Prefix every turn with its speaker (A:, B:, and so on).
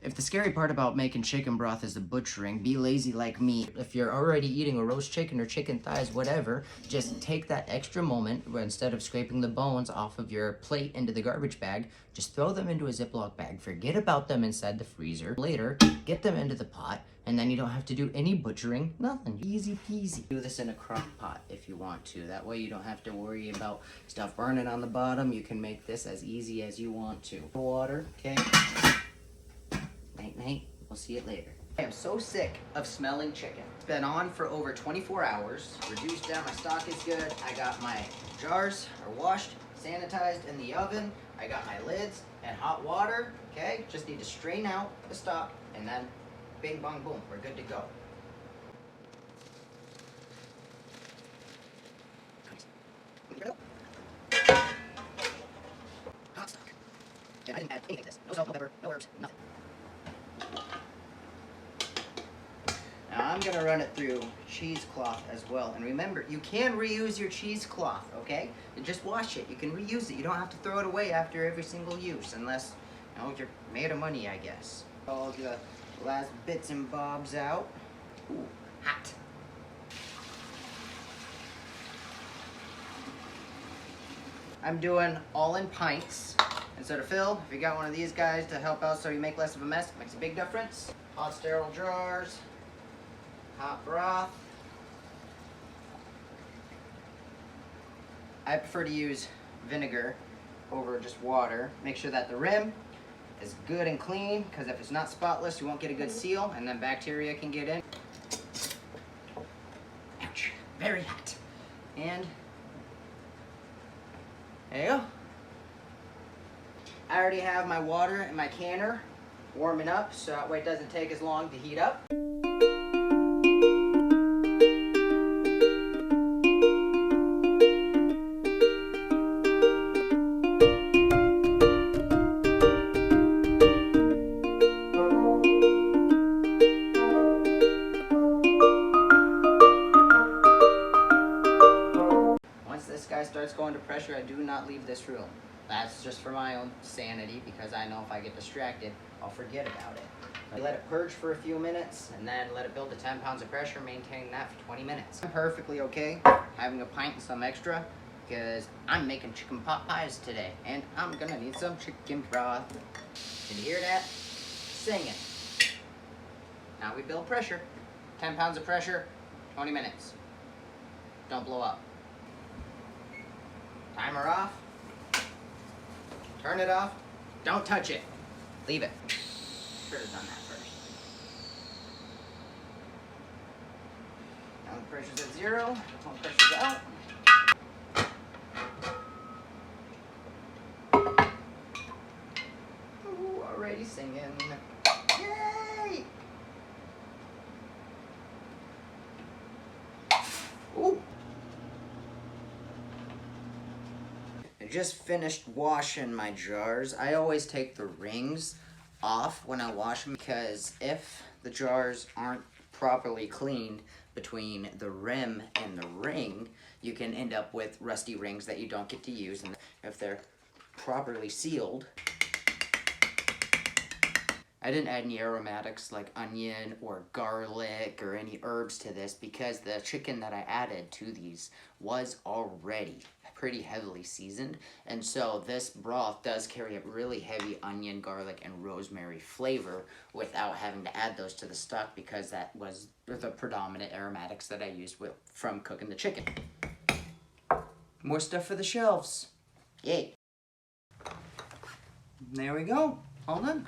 A: If the scary part about making chicken broth is the butchering, be lazy like me. If you're already eating a roast chicken or chicken thighs, whatever, just take that extra moment where instead of scraping the bones off of your plate into the garbage bag, just throw them into a Ziploc bag. Forget about them inside the freezer. Later, get them into the pot, and then you don't have to do any butchering, nothing. Easy peasy. Do this in a crock pot if you want to. That way you don't have to worry about stuff burning on the bottom. You can make this as easy as you want to. Water, okay? Night. We'll see it later. I am so sick of smelling chicken. It's been on for over 24 hours. Reduced down, my stock is good. I got my jars are washed, sanitized in the oven. I got my lids and hot water, okay? Just need to strain out the stock and then bing bong boom, we're good to go. Hot stock. And I didn't add anything to this. No salt, no pepper, no herbs, nothing. Now I'm gonna run it through cheesecloth as well. And remember, you can reuse your cheesecloth, okay? And just wash it. You can reuse it. You don't have to throw it away after every single use, unless, you know, you're made of money, I guess. All the last bits and bobs out. Ooh, hot. I'm doing all in pints. Instead of fill, if you got one of these guys to help out so you make less of a mess, it makes a big difference. Hot sterile jars. Hot broth. I prefer to use vinegar over just water. Make sure that the rim is good and clean, because if it's not spotless, you won't get a good seal, and then bacteria can get in. Ouch, very hot. And there you go. I already have my water in my canner warming up, so that way it doesn't take as long to heat up. Starts going to pressure, I do not leave this room. That's just for my own sanity, because I know if I get distracted, I'll forget about it. I let it purge for a few minutes, and then let it build to 10 pounds of pressure, maintaining that for 20 minutes. I'm perfectly okay having a pint and some extra, because I'm making chicken pot pies today, and I'm gonna need some chicken broth. Can you hear that? Singing. Now we build pressure. 10 pounds of pressure, 20 minutes. Don't blow up. Timer off. Turn it off. Don't touch it. Leave it. Should have done that first. Now the pressure's at 0. All pressure's out. Ooh, already singing. Yay! Ooh. I just finished washing my jars. I always take the rings off when I wash them, because if the jars aren't properly cleaned between the rim and the ring, you can end up with rusty rings that you don't get to use. And if they're properly sealed, I didn't add any aromatics like onion or garlic or any herbs to this, because the chicken that I added to these was already pretty heavily seasoned, and so this broth does carry a really heavy onion, garlic, and rosemary flavor without having to add those to the stock, because that was the predominant aromatics that I used from cooking the chicken. More stuff for the shelves. Yay. There we go. All done.